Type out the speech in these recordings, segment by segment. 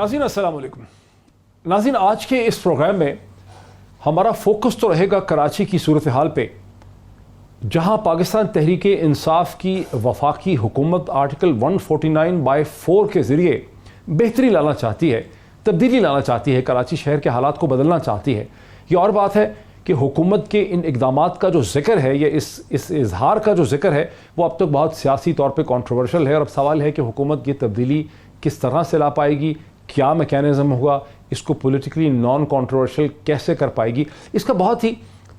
नाज़रीन अस्सलाम वालेकुम। नाज़रीन, आज के इस प्रोग्राम में हमारा फोकस तो रहेगा कराची की सूरत हाल पे, जहां पाकिस्तान तहरीक इंसाफ की वफाकी हुकूमत आर्टिकल 149/4 के ज़रिए बेहतरी लाना चाहती है, तब्दीली लाना चाहती है, कराची शहर के हालात को बदलना चाहती है। ये और बात है कि हुकूमत के इन इक़दामात का जो जिक्र है या इस इजहार का जो जिक्र है वो अब तक बहुत सियासी तौर पे कंट्रोवर्शियल है। और अब सवाल है कि हुकूमत की तब्दीली किस तरह से ला पाएगी, क्या मैकेनिज़्म होगा, इसको पॉलिटिकली नॉन कंट्रोवर्शियल कैसे कर पाएगी, इसका बहुत ही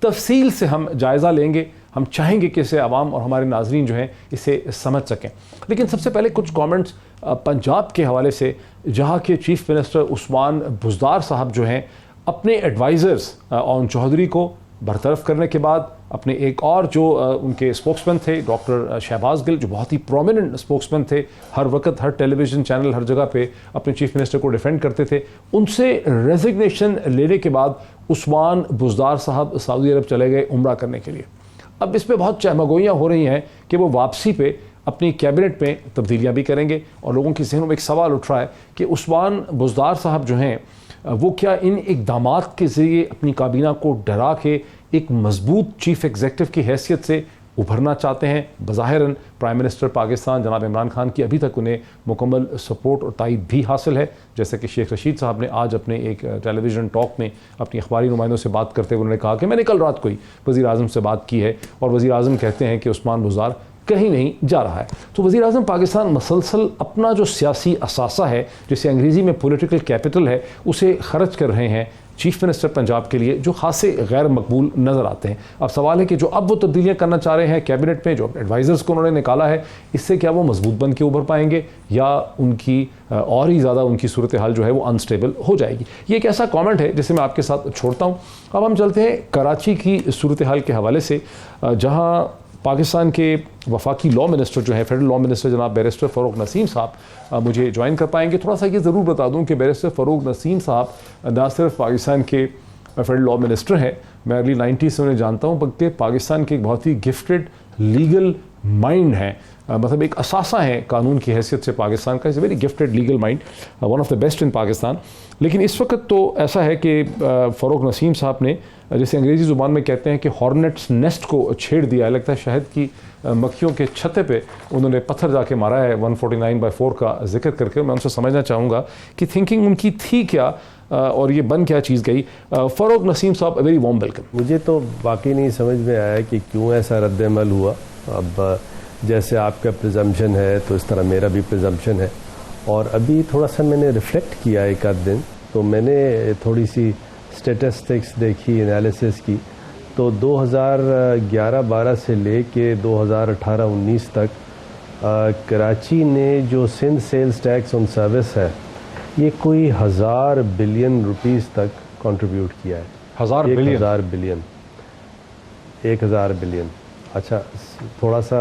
तफसील से हम जायज़ा लेंगे। हम चाहेंगे कि इसे आवाम और हमारे नाजरीन जो हैं इसे समझ सकें। लेकिन सबसे पहले कुछ कमेंट्स पंजाब के हवाले से, जहाँ के चीफ मिनिस्टर उस्मान बुज़दार साहब जो हैं अपने एडवाइज़र्स ओन चौधरी को बरतरफ करने के बाद अपने एक और जो उनके स्पोक्समैन थे डॉक्टर शहबाज गिल, जो बहुत ही प्रोमिनेंट स्पोक्समैन थे, हर वक्त हर टेलीविज़न चैनल हर जगह पे अपने चीफ मिनिस्टर को डिफेंड करते थे, उनसे रेजिग्नेशन लेने के बाद उस्मान बुज़दार साहब सऊदी अरब चले गए उम्रा करने के लिए। अब इस पर बहुत चहमगोइयाँ हो रही हैं कि वो वापसी पे अपनी कैबिनेट में तब्दीलियाँ भी करेंगे। और लोगों के जहनों में एक सवाल उठ रहा है कि उस्मान बुज़दार साहब जो हैं वो क्या इन इक़दामात के ज़रिए अपनी काबीना को डरा के एक मजबूत चीफ एग्जीक्यूटिव की हैसियत से उभरना चाहते हैं। बज़ाहिरन प्राइम मिनिस्टर पाकिस्तान जनाब इमरान खान की अभी तक उन्हें मुकम्मल सपोर्ट और तायद भी हासिल है, जैसे कि शेख रशीद साहब ने आज अपने एक टेलीविज़न टॉक में अपनी अखबारी नुमाइंदों से बात करते हुए उन्होंने कहा कि मैंने कल रात को ही वज़ीर आज़म से बात की है और वज़ीर आज़म कहते हैं कि उस्मान बुज़दार कहीं नहीं जा रहा है। तो वज़ीर आज़म पाकिस्तान मसलसल अपना जो सियासी असासा है, जिसे अंग्रेज़ी में पॉलिटिकल कैपिटल है, उसे खर्च कर रहे हैं चीफ मिनिस्टर पंजाब के लिए, जो खासे गैर मकबूल नज़र आते हैं। अब सवाल है कि जो अब वो तब्दीलियाँ करना चाह रहे हैं कैबिनेट में, जो एडवाइज़र्स को उन्होंने निकाला है, इससे क्या वो मजबूत बन के उभर पाएंगे या उनकी और ही ज़्यादा उनकी सूरत हाल जो है वो अनस्टेबल हो जाएगी। ये एक ऐसा कॉमेंट है जिसे मैं आपके साथ छोड़ता हूँ। अब हम चलते हैं कराची की सूरत हाल के हवाले से, जहाँ पाकिस्तान के वफाकी लॉ मिनिस्टर जो है, फेडरल लॉ मिनिस्टर जनाब बैरिस्टर फ़ारूक नसीम साहब मुझे ज्वाइन कर पाएंगे। थोड़ा सा ये ज़रूर बता दूं कि बैरिस्टर फ़ारूक नसीम साहब न सिर्फ पाकिस्तान के फेडरल लॉ मिनिस्टर हैं, मैं अर्ली 90s से उन्हें जानता हूँ, बल्कि पाकिस्तान के एक बहुत ही गिफ्टेड लीगल माइंड हैं, मतलब एक असासा है कानून की हैसियत से पाकिस्तान का। Is a very gifted legal mind, one of the best in Pakistan. लेकिन इस वक्त तो ऐसा है कि फ़ारूक नसीम साहब ने, जैसे अंग्रेज़ी ज़ुबान में कहते हैं कि हॉर्नेट्स नेस्ट को छेड़ दिया है। लगता है शहद की मक्खियों के छत्ते पे उन्होंने पत्थर जाके मारा है 149/4 का जिक्र करके। मैं उनसे समझना चाहूँगा कि थिंकिंग उनकी थी क्या और ये बन क्या चीज़ गई। फ़ारूक नसीम साहब, वेरी वार्म वेलकम। मुझे तो वाकई नहीं समझ में आया कि क्यों ऐसा रद्द-ए-अमल हुआ। अब जैसे आपका प्रिजम्पशन है तो इस तरह मेरा भी प्रिजम्पशन है। और अभी थोड़ा सा मैंने रिफ़्लेक्ट किया एक आध दिन, तो मैंने थोड़ी सी स्टेटिस्टिक्स देखी, एनालिसिस की, तो 2011-12 से ले के 2018-19 तक कराची ने जो Sindh sales tax on service है, ये कोई 1000 बिलियन रुपीज़ तक कंट्रीब्यूट किया है। 1000 बिलियन। अच्छा, थोड़ा सा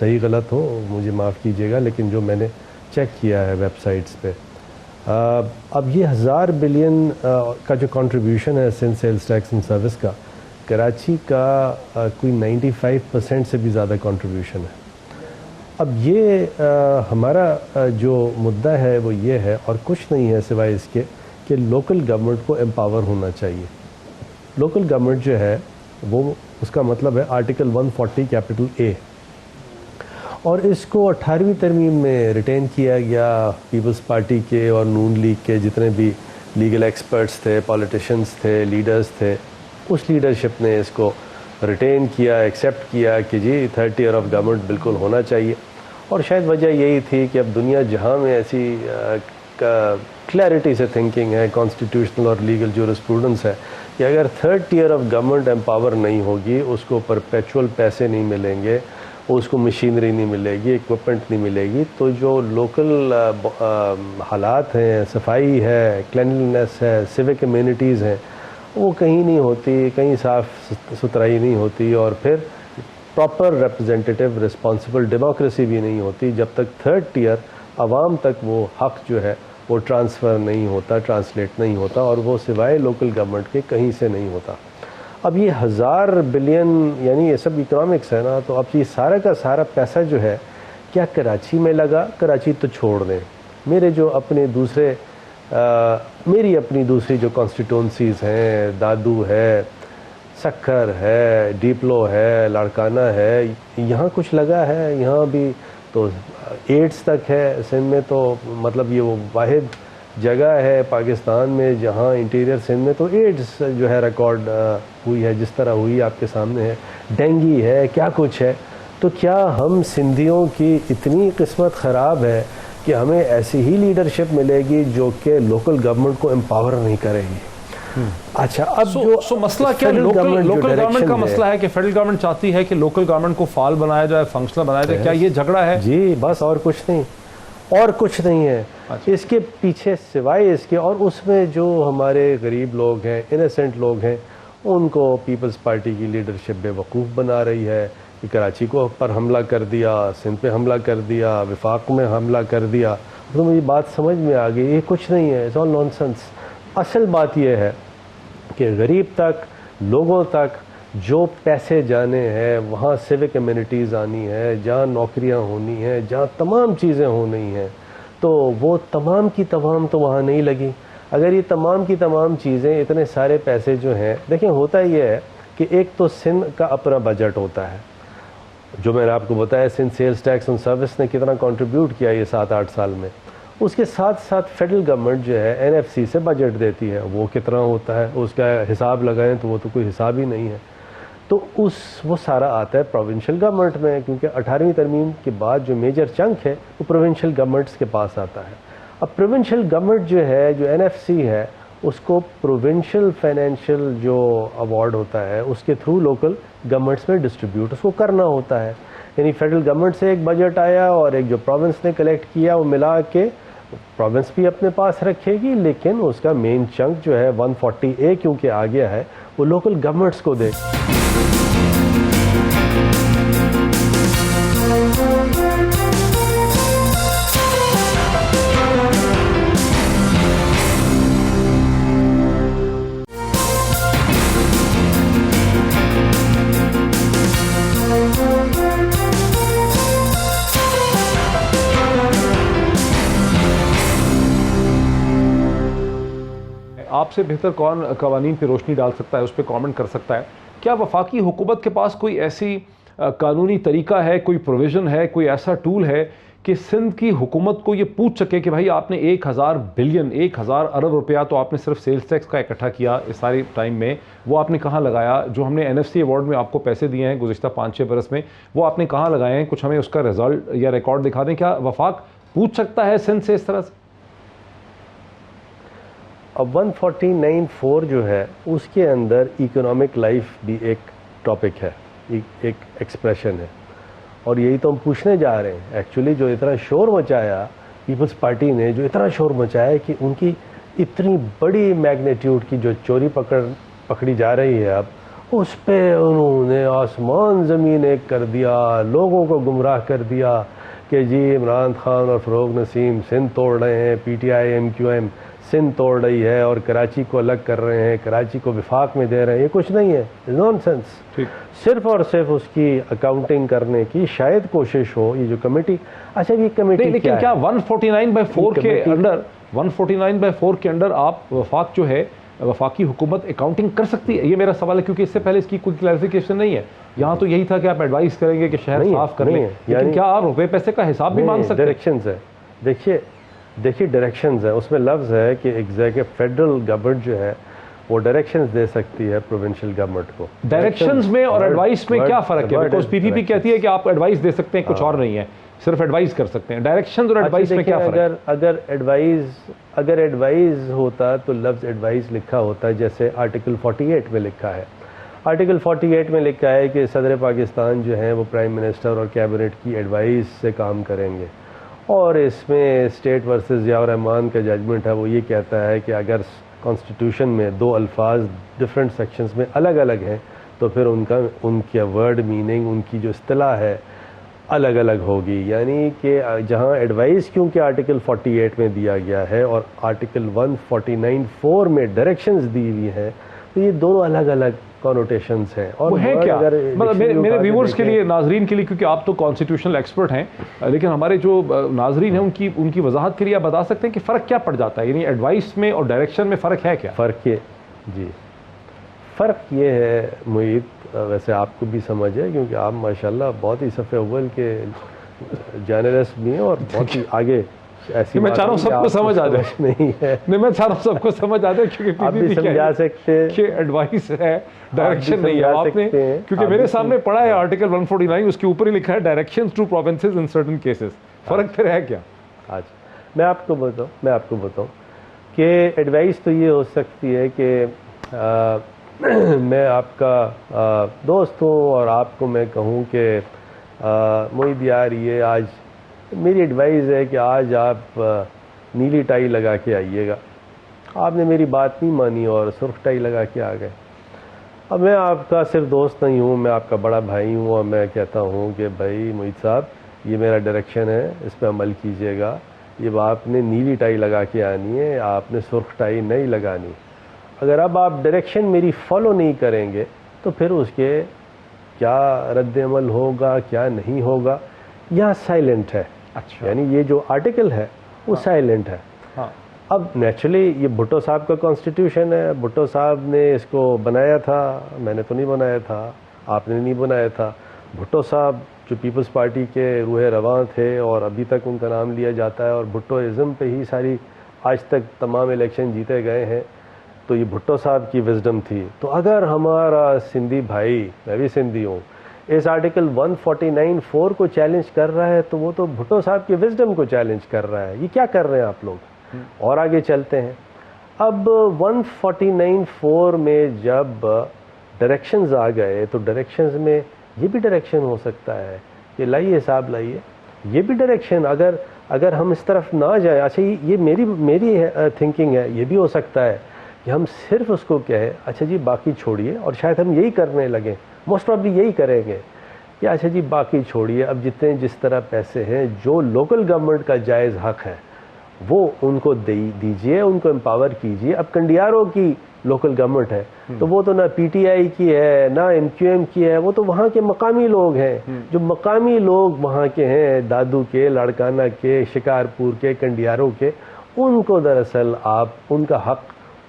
सही गलत हो मुझे माफ़ कीजिएगा, लेकिन जो मैंने चेक किया है वेबसाइट्स पे, अब ये 1000 बिलियन का जो कंट्रीब्यूशन है Sindh sales tax and service का, कराची का कोई 95% से भी ज़्यादा कंट्रीब्यूशन है। अब ये हमारा जो मुद्दा है वो ये है, और कुछ नहीं है सिवाय इसके कि लोकल गवर्नमेंट को एम्पावर होना चाहिए। लोकल गवर्नमेंट जो है वो, उसका मतलब है आर्टिकल 140 कैपिटल ए, और इसको 18वीं तरमीम में रिटेन किया गया। पीपल्स पार्टी के और नून लीग के जितने भी लीगल एक्सपर्ट्स थे, पॉलिटिशियंस थे, लीडर्स थे, उस लीडरशिप ने इसको रिटेन किया, एक्सेप्ट किया कि जी 30 ईयर ऑफ गवर्नमेंट बिल्कुल होना चाहिए। और शायद वजह यही थी कि अब दुनिया जहां में ऐसी क्लैरिटी से थिंकिंग है, कॉन्स्टिट्यूशनल और लीगल जूरिस्प्रूडेंस है कि अगर 30 ईयर ऑफ गवर्नमेंट एम्पावर नहीं होगी, उसको परपेचुअल पैसे नहीं मिलेंगे, उसको मशीनरी नहीं मिलेगी, इक्विपमेंट नहीं मिलेगी, तो जो लोकल हालात हैं, सफाई है, क्लिनलीनेस है, सिविक इम्यूनिटीज़ हैं, वो कहीं नहीं होती, कहीं साफ़ सुथराई नहीं होती, और फिर प्रॉपर रिप्रेजेंटेटिव रिस्पॉन्सिबल डेमोक्रेसी भी नहीं होती जब तक 3rd टियर आवाम तक वो हक़ जो है वो ट्रांसफ़र नहीं होता, ट्रांसलेट नहीं होता, और वो सिवाय लोकल गवर्नमेंट के कहीं से नहीं होता। अब ये 1000 बिलियन, यानी ये सब इकोनॉमिक्स है ना, तो अब ये सारा का सारा पैसा जो है क्या कराची में लगा? कराची तो छोड़ दें, मेरे जो अपने दूसरे मेरी अपनी दूसरी जो कॉन्स्टिट्यूंसीज़ हैं, दादू है, सक्खर है, डीपलो है, लाड़काना है, यहाँ कुछ लगा है, यहाँ भी तो एड्स तक है सिंध में। तो मतलब ये वो वाहिद जगह है पाकिस्तान में जहाँ इंटीरियर सिंध में तो एड्स जो है रिकॉर्ड हुई है, जिस तरह हुई आपके सामने है। डेंगी है, क्या कुछ है। तो क्या हम सिंधियों की इतनी किस्मत ख़राब है कि हमें ऐसी ही लीडरशिप मिलेगी जो कि लोकल गवर्नमेंट को एम्पावर नहीं करेगी? अच्छा, अब जो मसला क्या लोकल गवर्नमेंट का मसला है कि फेडरल गवर्नमेंट चाहती है कि लोकल गवर्नमेंट को फाल बनाया जाए, फंक्शनल बनाया जाए, क्या ये झगड़ा है? जी बस, और कुछ नहीं, और कुछ नहीं है। अच्छा। इसके पीछे सिवाय इसके, और उसमें जो हमारे गरीब लोग हैं, इनोसेंट लोग हैं, उनको पीपल्स पार्टी की लीडरशिप बेवकूफ़ बना रही है कि कराची को पर हमला कर दिया, सिंध पे हमला कर दिया, विफाक में हमला कर दिया। तो मुझे बात समझ में आ गई, ये कुछ नहीं है, इट्स ऑल नॉनसेंस। असल बात यह है कि गरीब तक, लोगों तक जो पैसे जाने हैं, वहाँ सिविक कम्युनिटीज़ आनी है, जहाँ नौकरियाँ होनी हैं, जहाँ तमाम चीज़ें होनी हैं, तो वो तमाम की तमाम तो वहाँ नहीं लगी। अगर ये तमाम की तमाम चीज़ें, इतने सारे पैसे जो हैं, देखिए होता ये है कि एक तो सिंध का अपना बजट होता है, जो मैंने आपको बताया Sindh sales tax on service ने कितना कंट्रीब्यूट किया ये 7-8 साल में। उसके साथ साथ फेडरल गवर्नमेंट जो है एनएफसी से बजट देती है, वो कितना होता है उसका हिसाब लगाएं तो वो तो कोई हिसाब ही नहीं है। तो वो सारा आता है प्रोविंशियल गवर्नमेंट में, क्योंकि 18वीं तरमीम के बाद जो मेजर चंक है वो प्रोविंशियल गवर्नमेंट्स के पास आता है। अब प्रोविंशियल गवर्नमेंट जो है, जो एनएफसी है, उसको प्रोविंशियल फाइनेंशियल जो अवार्ड होता है उसके थ्रू लोकल गवर्नमेंट्स में डिस्ट्रीब्यूट उसको करना होता है। यानी फेडरल गवर्नमेंट से एक बजट आया और एक जो प्रोविंस ने कलेक्ट किया, वो मिला के प्रोविंस भी अपने पास रखेगी, लेकिन उसका मेन चंक जो है 140A क्योंकि आ गया है, वो लोकल गवर्नमेंट्स को दे। आपसे बेहतर कौन कवानीन पे रोशनी डाल सकता है, उस पर कमेंट कर सकता है। क्या वफाकी हुकूमत के पास कोई ऐसी कानूनी तरीका है, कोई प्रोविज़न है, कोई ऐसा टूल है कि सिंध की हुकूमत को ये पूछ सके कि भाई आपने 1000 बिलियन 1000 अरब रुपया तो आपने सिर्फ सेल्स टैक्स का इकट्ठा किया इस सारे टाइम में, वो आपने कहाँ लगाया? जो हमने एनएफसी अवार्ड में आपको पैसे दिए हैं गुज़िश्ता 5-6 बरस में, वो आपने कहाँ लगाए हैं? कुछ हमें उसका रिजल्ट या रिकॉर्ड दिखा दें। क्या वफाक पूछ सकता है सिंध से इस तरह से? अब 149(4) जो है उसके अंदर इकोनॉमिक लाइफ भी एक टॉपिक है, एक एक्सप्रेशन है, और यही तो हम पूछने जा रहे हैं। एक्चुअली जो इतना शोर मचाया पीपल्स पार्टी ने, जो इतना शोर मचाया कि उनकी इतनी बड़ी मैग्नीट्यूड की जो चोरी पकड़ी जा रही है, अब उस पर उन्होंने आसमान ज़मीन एक कर दिया, लोगों को गुमराह कर दिया कि जी इमरान खान और फ़रोग नसीम सिंध तोड़ रहे हैं, PTI MQM सिंध तोड़ रही है और कराची को अलग कर रहे हैं, कराची को विफाक में दे रहे हैं। ये कुछ नहीं है, नॉनसेंस। सिर्फ और सिर्फ उसकी अकाउंटिंग करने की शायद कोशिश हो ये जो कमेटी। अच्छा, ये कमेटी लेकिन क्या 149/4 के अंडर 149/4 के अंडर आप वफाक जो है वफाकी हुकूमत अकाउंटिंग कर सकती है? ये मेरा सवाल है, क्योंकि इससे पहले इसकी कोई क्लैरिफिकेशन नहीं है। यहाँ तो यही था कि आप एडवाइस करेंगे कि शहर साफ कर लें, लेकिन क्या आप रुपए पैसे का हिसाब भी मांग सकते हैं? डायरेक्शंस है, देखिए डायरेक्शंस है, उसमें लफ्ज़ है कि एग्जैक्ट फेडरल गवर्नमेंट जो है वो डायरेक्शंस दे सकती है प्रोविंशियल गवर्नमेंट को। डायरेक्शंस में और एडवाइस में क्या फ़र्क है? बिकॉज PPP कहती है कि आप एडवाइस दे सकते हैं, कुछ और नहीं है, सिर्फ एडवाइस कर सकते हैं। डायरेक्शंस और एडवाइस में क्या फ़र्क है? अगर एडवाइस होता तो लफ्ज़ एडवाइस लिखा होता, जैसे आर्टिकल 48 में लिखा है। आर्टिकल 48 में लिखा है कि सदर पाकिस्तान जो है वो प्राइम मिनिस्टर और कैबिनेट की एडवाइस से काम करेंगे, और इसमें स्टेट वर्सेस ज़ियाउर रहमान का जजमेंट है, वो ये कहता है कि अगर कॉन्स्टिट्यूशन में दो अल्फाज डिफरेंट सेक्शंस में अलग अलग हैं तो फिर उनकी वर्ड मीनिंग, उनकी जो इस्तिलाह है अलग अलग होगी। यानी कि जहां एडवाइस क्योंकि आर्टिकल 48 में दिया गया है और आर्टिकल 149(4) में डायरेक्शंस दी हुई हैं, तो ये दोनों अलग अलग कॉनोटेशंस हैं। और वो है word क्या, अगर मतलब मेरे dictionary उठा के व्यूअर्स के देखें- लिए, नाजरीन के लिए, क्योंकि आप तो कॉन्स्टिट्यूशनल एक्सपर्ट हैं, लेकिन हमारे जो नाजरीन हैं उनकी वजाहत के लिए आप बता सकते हैं कि फ़र्क क्या पड़ जाता है, यानी एडवाइस में और डायरेक्शन में फ़र्क है क्या? फ़र्क ये जी, फ़र्क ये है मुईद, वैसे आपको भी समझ है क्योंकि आप माशाल्लाह बहुत ही सफ़े अव्वल के जर्नलिस्ट भी हैं और बहुत ही आगे। ऐसी मैं चाह रहा हूँ सबको समझ आ जाए, नहीं है, नहीं मैं चाह रहा हूँ सबको समझ आ जाए, क्योंकि आप भी समझा सकते हैं कि एडवाइस है, डायरेक्शन नहीं है। समझा आपने, सकते हैं, क्योंकि आप मेरे भी सामने पढ़ा है आर्टिकल 149, उसके ऊपर ही लिखा है directions to provinces in certain cases. फ़र्क फिर है क्या? आज मैं आपको बताऊं कि एडवाइस तो ये हो सकती है कि मैं आपका दोस्त हूँ और आपको मैं कहूँ कि मोईद यार, ये आज मेरी एडवाइस है कि आज आप नीली टाई लगा के आइएगा। आपने मेरी बात नहीं मानी और सुर्ख टाई लगा के आ गए। अब मैं आपका सिर्फ दोस्त नहीं हूँ, मैं आपका बड़ा भाई हूँ और मैं कहता हूँ कि भाई मोईद साहब, ये मेरा डायरेक्शन है, इस पर अमल कीजिएगा। ये आपने नीली टाई लगा के आनी है, आपने सुर्ख टाई नहीं लगानी। अगर अब आप डायरेक्शन मेरी फॉलो नहीं करेंगे तो फिर उसके क्या रद्द अमल होगा, क्या नहीं होगा, यह साइलेंट है। अच्छा, यानी ये जो आर्टिकल है वो साइलेंट है। हाँ, अब नेचुरली ये भुट्टो साहब का कॉन्स्टिट्यूशन है, भुट्टो साहब ने इसको बनाया था, मैंने तो नहीं बनाया था, आपने नहीं बनाया था। भुट्टो साहब जो पीपल्स पार्टी के रूह रवां थे और अभी तक उनका नाम लिया जाता है और भुट्टोइज़म पे ही सारी आज तक तमाम इलेक्शन जीते गए हैं, तो ये भुट्टो साहब की विजडम थी। तो अगर हमारा सिंधी भाई, मैं भी सिंधी हूँ, इस आर्टिकल 149(4) को चैलेंज कर रहा है तो वो तो भुट्टो साहब की विजडम को चैलेंज कर रहा है। ये क्या कर रहे हैं आप लोग? और आगे चलते हैं। अब 149(4) में जब डायरेक्शंस आ गए तो डायरेक्शंस में ये भी डायरेक्शन हो सकता है कि लाइए साहब लाइए, ये भी डायरेक्शन अगर हम इस तरफ ना जाए। अच्छा, ये मेरी थिंकिंग है, ये भी हो सकता है कि हम सिर्फ उसको कहें अच्छा जी बाकी छोड़िए, और शायद हम यही करने लगें, मोस्ट प्रॉब्ली यही करेंगे कि अच्छा जी बाकी छोड़िए, अब जितने जिस तरह पैसे हैं, जो लोकल गवर्नमेंट का जायज़ हक है वो उनको दीजिए, उनको एम्पावर कीजिए। अब कंडियारों की लोकल गवर्नमेंट है तो वो तो ना पीटीआई की है ना एमक्यूएम की है, वो तो वहाँ के मकामी लोग हैं। जो मकामी लोग वहाँ के हैं, दादू के, लाड़काना के, शिकारपुर के, कंडियारों के, उनको दरअसल आप उनका हक,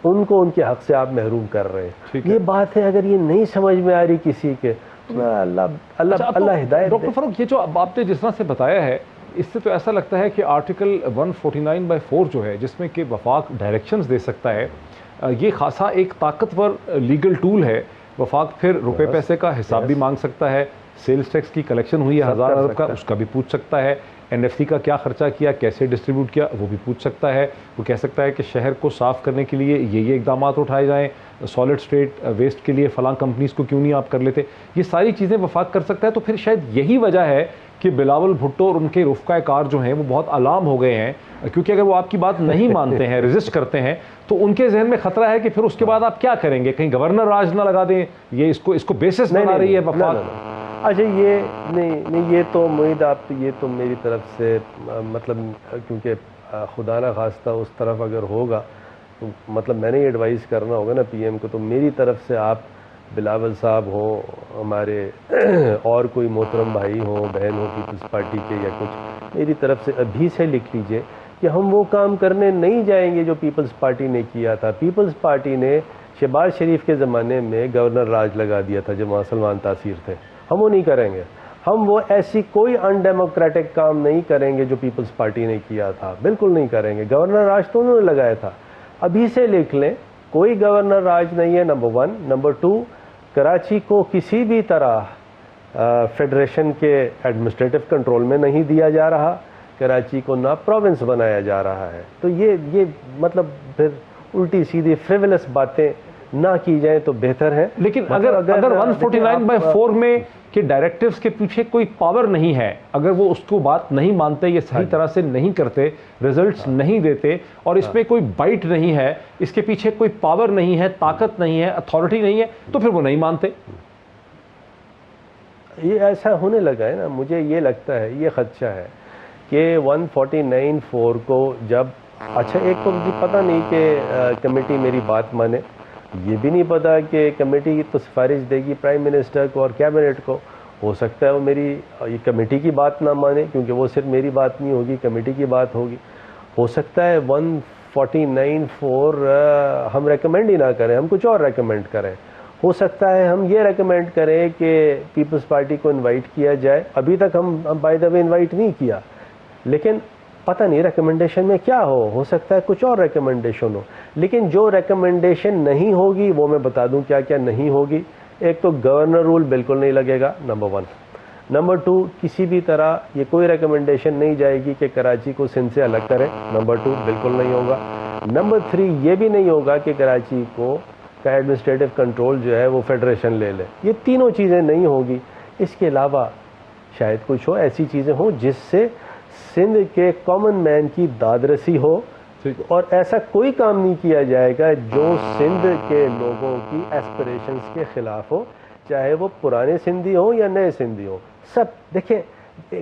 उनको उनके हक से आप महरूम कर रहे हैं। ये बात है, अगर ये नहीं समझ में आ रही किसी के, अल्लाह हिदायत। डॉक्टर फारूक, ये जो आपने जिस तरह से बताया है, इससे तो ऐसा लगता है कि आर्टिकल 149(4) जो है, जिसमें कि वफाक डायरेक्शंस दे सकता है, ये खासा एक ताकतवर लीगल टूल है। वफाक फिर रुपए पैसे का हिसाब भी मांग सकता है, सेल्स टैक्स की कलेक्शन हुई है 1000 अरब का, उसका भी पूछ सकता है, एनएफसी का क्या खर्चा किया, कैसे डिस्ट्रीब्यूट किया, वो भी पूछ सकता है। वो कह सकता है कि शहर को साफ़ करने के लिए ये इकदाम उठाए जाएँ, सॉलिड स्टेट वेस्ट के लिए फ़लाँ कंपनीज़ को क्यों नहीं आप कर लेते, ये सारी चीज़ें वफाक कर सकता है। तो फिर शायद यही वजह है कि बिलावल भुट्टो और उनके रुफ़क़ा कार जो हैं वो बहुत अलार्म हो गए हैं, क्योंकि अगर वो आपकी बात नहीं मानते हैं, रेजिस्ट करते हैं, तो उनके जहन में ख़तरा है कि फिर उसके बाद आप क्या करेंगे, कहीं गवर्नर राज ना लगा दें, ये इसको बेसिस बना रही है वफाक। अच्छा, ये नहीं, ये तो मोईद आप, ये तो मेरी तरफ से मतलब, क्योंकि खुदा ना खास्ता उस तरफ अगर होगा तो मतलब मैंने ही एडवाइस करना होगा ना पीएम को, तो मेरी तरफ से आप बिलावल साहब हो, हमारे और कोई मोहतरम भाई हो, बहन हो पीपल्स पार्टी के या कुछ, मेरी तरफ से अभी से लिख लीजिए कि हम वो काम करने नहीं जाएंगे जो पीपल्स पार्टी ने किया था। पीपल्स पार्टी ने शहबाज शरीफ के ज़माने में गवर्नर राज लगा दिया था जब वहाँ सलमान तासीर थे। हम वो नहीं करेंगे, हम वो ऐसी कोई अनडेमोक्रेटिक काम नहीं करेंगे जो पीपल्स पार्टी ने किया था, बिल्कुल नहीं करेंगे। गवर्नर राज तो उन्होंने लगाया था, अभी से लिख लें, कोई गवर्नर राज नहीं है, नंबर 1। नंबर 2, कराची को किसी भी तरह फेडरेशन के एडमिनिस्ट्रेटिव कंट्रोल में नहीं दिया जा रहा, कराची को ना प्रोविंस बनाया जा रहा है। तो ये मतलब फिर उल्टी सीधी फ्रिवलस बातें ना की जाए तो बेहतर है। लेकिन अगर 149(4) में के डायरेक्टिव्स के पीछे कोई पावर नहीं है, अगर वो उसको बात नहीं मानते, ये सही तरह से नहीं करते, रिजल्ट्स नहीं देते, और इसमें कोई बाइट नहीं है, इसके पीछे कोई पावर नहीं है, ताकत नहीं है, अथॉरिटी नहीं है, तो फिर वो नहीं मानते। ये ऐसा होने लगा है ना, मुझे ये लगता है, ये खदशा है कि 149(4) को जब, अच्छा एक तो मुझे पता नहीं कि कमेटी मेरी बात माने, ये भी नहीं पता कि कमेटी तो सिफारिश देगी प्राइम मिनिस्टर को और कैबिनेट को। हो सकता है वो मेरी ये कमेटी की बात ना माने, क्योंकि वो सिर्फ मेरी बात नहीं होगी, कमेटी की बात होगी। हो सकता है 149(4) हम रेकमेंड ही ना करें, हम कुछ और रेकमेंड करें। हो सकता है हम ये रेकमेंड करें कि पीपल्स पार्टी को इनवाइट किया जाए। अभी तक हम बाय द वे इनवाइट नहीं किया, लेकिन पता नहीं रिकमेंडेशन में क्या हो सकता है कुछ और रिकमेंडेशन हो। लेकिन जो रिकमेंडेशन नहीं होगी वो मैं बता दूं क्या क्या नहीं होगी। एक तो गवर्नर रूल बिल्कुल नहीं लगेगा, नंबर 1। नंबर 2, किसी भी तरह ये कोई रिकमेंडेशन नहीं जाएगी कि कराची को सिंध से अलग करें, नंबर 2 बिल्कुल नहीं होगा। नंबर 3, ये भी नहीं होगा कि कराची का एडमिनिस्ट्रेटिव कंट्रोल जो है वो फेडरेशन ले ले। ये तीनों चीज़ें नहीं होगी। इसके अलावा शायद कुछ हो, ऐसी चीज़ें हों जिससे सिंध के कॉमन मैन की दादरसी हो, और ऐसा कोई काम नहीं किया जाएगा जो सिंध के लोगों की एस्पिरेशंस के खिलाफ हो, चाहे वो पुराने सिंधी हो या नए सिंधी हो। सब देखिए,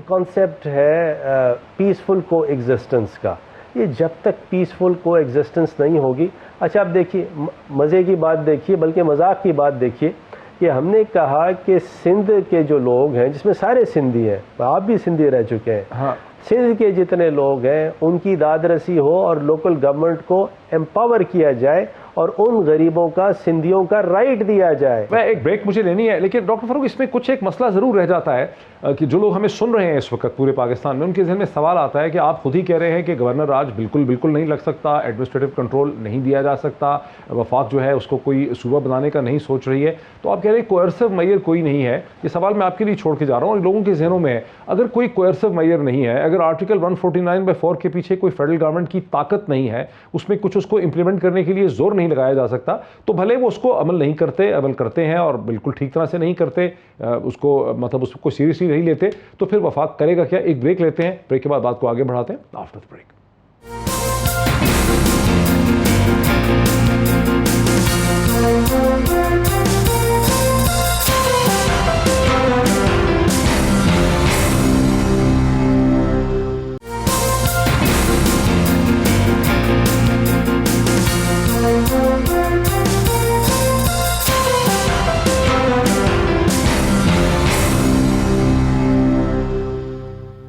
कॉन्सेप्ट है पीसफुल को एग्जिस्टेंस का। ये जब तक पीसफुल को एग्जिस्टेंस नहीं होगी। अच्छा, आप देखिए, मज़े की बात देखिए, बल्कि मजाक की बात देखिए कि हमने कहा कि सिंध के जो लोग हैं, जिसमें सारे सिंधी हैं, आप भी सिंधी रह चुके हैं, हाँ, सिंध के जितने लोग हैं उनकी दादरसी हो और लोकल गवर्नमेंट को एम्पावर किया जाए और उन गरीबों का, सिंधियों का राइट दिया जाए। मैं एक ब्रेक मुझे लेनी है, लेकिन डॉक्टर फारूक, इसमें कुछ एक मसला ज़रूर रह जाता है कि जो लोग हमें सुन रहे हैं इस वक्त पूरे पाकिस्तान में, उनके जहन में सवाल आता है कि आप खुद ही कह रहे हैं कि गवर्नर राज बिल्कुल नहीं लग सकता, एडमिनिस्ट्रेटिव कंट्रोल नहीं दिया जा सकता, वफाक जो है उसको कोई सूबा बनाने का नहीं सोच रही है, तो आप कह रहे हैं कोयर्सिव मेयर कोई नहीं है। ये सवाल मैं आपके लिए छोड़ के जा रहा हूँ, और लोगों के जहनों में है, अगर कोई कोयर्सिव मेयर नहीं है, अगर आर्टिकल 149/4 के पीछे कोई फेडरल गवर्नमेंट की ताकत नहीं है, उसमें कुछ उसको इंप्लीमेंट करने के लिए जोर नहीं लगाया जा सकता, तो भले वो उसको अमल नहीं करते, अमल करते हैं और बिल्कुल ठीक तरह से नहीं करते, उसको मतलब उसको सीरियसली नहीं लेते, तो फिर वफाक करेगा क्या? एक ब्रेक लेते हैं, ब्रेक के बाद बात को आगे बढ़ाते हैं आफ्टर द ब्रेक।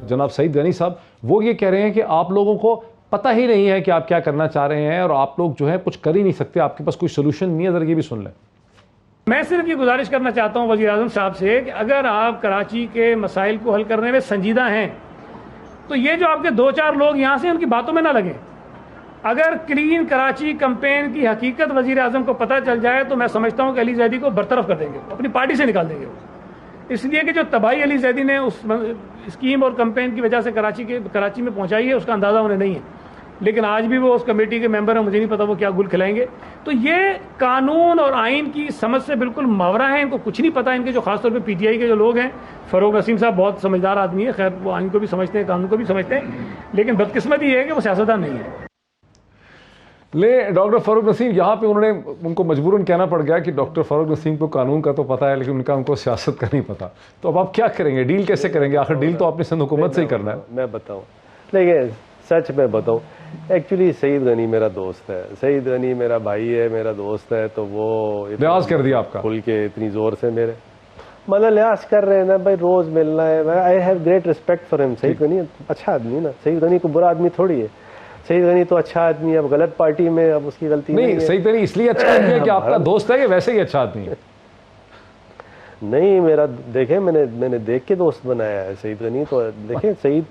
जनाब सईद गनी साहब, वो ये कह रहे हैं कि आप लोगों को पता ही नहीं है कि आप क्या करना चाह रहे हैं और आप लोग जो है कुछ कर ही नहीं सकते, आपके पास कोई सोल्यूशन नहीं है। जरा ये भी सुन लें। मैं सिर्फ ये गुजारिश करना चाहता हूं वज़ीर आज़म साहब से कि अगर आप कराची के मसाइल को हल करने में संजीदा हैं तो ये जो आपके 2-4 लोग यहाँ से उनकी बातों में ना लगें। अगर क्लीन कराची कैंपेन की हकीकत वज़ीर आज़म को पता चल जाए तो मैं समझता हूँ कि अली जैदी को बरतरफ कर देंगे, अपनी पार्टी से निकाल देंगे। इसलिए कि जो तबाही अली जैदी ने उस स्कीम और कैंपेन की वजह से कराची में पहुंचाई है, उसका अंदाज़ा उन्हें नहीं है, लेकिन आज भी वो उस कमेटी के मेंबर हैं, मुझे नहीं पता वो क्या गुल खिलाएंगे। तो ये कानून और आइन की समझ से बिल्कुल मावरा है, इनको कुछ नहीं पता। इनके जो खासतौर पे पीटीआई के जो लोग हैं, फ़ारूक नसीम साहब बहुत समझदार आदमी है, खैर वो आइन को भी समझते हैं, कानून को भी समझते हैं, लेकिन बदकिस्मती ये है कि वो सियासतदान नहीं है। ले डॉक्टर फ़ारूक नसीम, यहाँ पे उनको मजबूरन कहना पड़ गया कि डॉक्टर फ़ारूक नसीम को कानून का तो पता है, लेकिन उनको सियासत का नहीं पता। तो अब आप क्या करेंगे? डील कैसे करेंगे? आखिर डील तो आपने सिंध हुकूमत से ही करना है। मैं बताऊँ, लेकिन सच में बताऊँ, एक्चुअली सईद गनी मेरा दोस्त है, सईद गनी मेरा भाई है, मेरा दोस्त है, तो वो लिहाज कर दिया आपका खुल के इतनी ज़ोर से मेरे मतलब लिहाज कर रहे हैं ना भाई, रोज़ मिलना है। I have great respect for him. Saeed Ghani अच्छा आदमी है ना, सईद गनी को बुरा आदमी थोड़ी है, सईद गनी तो अच्छा आदमी है। अब गलत पार्टी में, अब उसकी गलती नहीं है। सईद गनी इसलिए अच्छा आदमी है कि आपका दोस्त है, कि वैसे ही अच्छा आदमी है? नहीं, मेरा देखें, मैंने देख के दोस्त बनाया है सईद गनी। तो देखें, सईद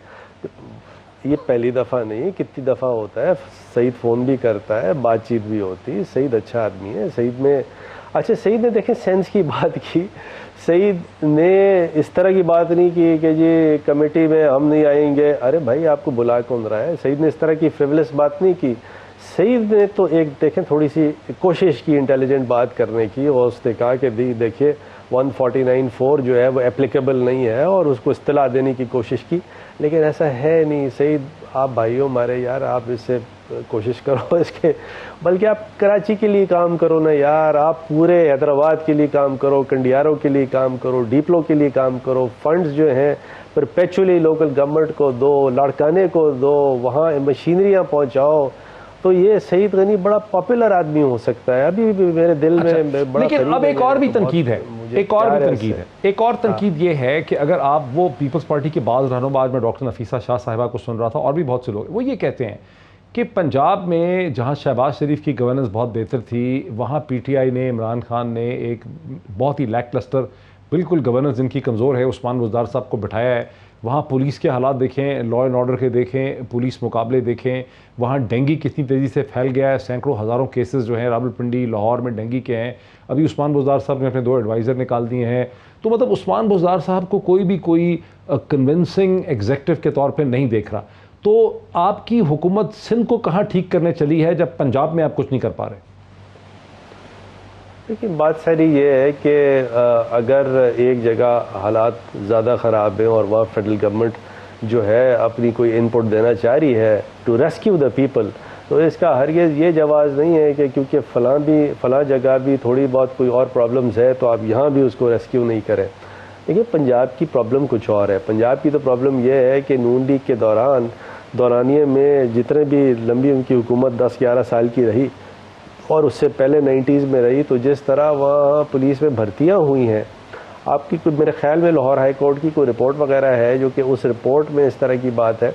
ये पहली दफ़ा नहीं, कितनी दफ़ा होता है, सईद फ़ोन भी करता है, बातचीत भी होती है। सईद अच्छा आदमी है। सईद में अच्छा, सईद ने देखें सेंस की बात की। सईद ने इस तरह की बात नहीं की कि जी कमेटी में हम नहीं आएंगे। अरे भाई, आपको बुला कौन रहा है? सईद ने इस तरह की फ्रिवलेस बात नहीं की। सईद ने तो एक देखें थोड़ी सी कोशिश की इंटेलिजेंट बात करने की, और उसने कहा कि देखिए 149(4) जो है वो एप्लीकेबल नहीं है, और उसको इत्तला देने की कोशिश की, लेकिन ऐसा है नहीं। सईद, आप भाइयों हमारे यार, आप इससे कोशिश करो इसके, बल्कि आप कराची के लिए काम करो ना यार, आप पूरे हैदराबाद के लिए काम करो, कंडियारों के लिए काम करो, डीपलो के लिए काम करो। फंड्स जो हैं परपेचुअली लोकल गवर्नमेंट को दो, लाड़काने को दो, वहाँ मशीनरियाँ पहुँचाओ, तो ये सईद गनी बड़ा पॉपुलर आदमी हो सकता है, अभी भी मेरे दिल में बड़ा। लेकिन अब एक और भी तनकीद है, एक और तनकीद ये है कि अगर आप वो पीपल्स पार्टी के बाद रहनुमा, आज मैं डॉक्टर नफीसा शाह साहिबा को सुन रहा था और भी बहुत से लोग, वो ये कहते हैं कि पंजाब में जहाँ शहबाज शरीफ की गवर्नेंस बहुत बेहतर थी, वहाँ पीटीआई ने, इमरान खान ने एक बहुत ही लैकलस्टर, बिल्कुल गवर्नेंस जिनकी कमज़ोर है, उस्मान बुज़दार साहब को बिठाया है। वहाँ पुलिस के हालात देखें, लॉ एंड ऑर्डर के देखें, पुलिस मुकाबले देखें, वहाँ डेंगू कितनी तेज़ी से फैल गया है, सैकड़ों हज़ारों केसेस जो हैं रावलपिंडी, लाहौर में डेंगू के हैं। अभी उस्मान बुज़दार साहब ने अपने 2 एडवाइज़र निकाल दिए हैं। तो मतलब उस्मान बुज़दार साहब को कोई कन्विंसिंग एग्जेक्टिव के तौर पर नहीं देख रहा। तो आपकी हुकूमत सिंध को कहाँ ठीक करने चली है जब पंजाब में आप कुछ नहीं कर पा रहे? लेकिन बात सारी ये है कि अगर एक जगह हालात ज़्यादा ख़राब हैं और वहाँ फेडरल गवर्नमेंट जो है अपनी कोई इनपुट देना चाह रही है टू रेस्क्यू द पीपल, तो इसका हरगिज़ ये जवाज़ नहीं है कि क्योंकि फ़लाँ जगह भी थोड़ी बहुत कोई और प्रॉब्लम्स है तो आप यहाँ भी उसको रेस्क्यू नहीं करें। देखिए, पंजाब की प्रॉब्लम कुछ और है। पंजाब की तो प्रॉब्लम ये है कि नून लीग के दौरानिए में जितने भी लंबी उनकी हुकूमत 10-11 साल की रही और उससे पहले 90s में रही, तो जिस तरह वहाँ पुलिस में भर्तियाँ हुई हैं, आपकी कोई, मेरे ख्याल में लाहौर हाई कोर्ट की कोई रिपोर्ट वगैरह है जो कि उस रिपोर्ट में इस तरह की बात है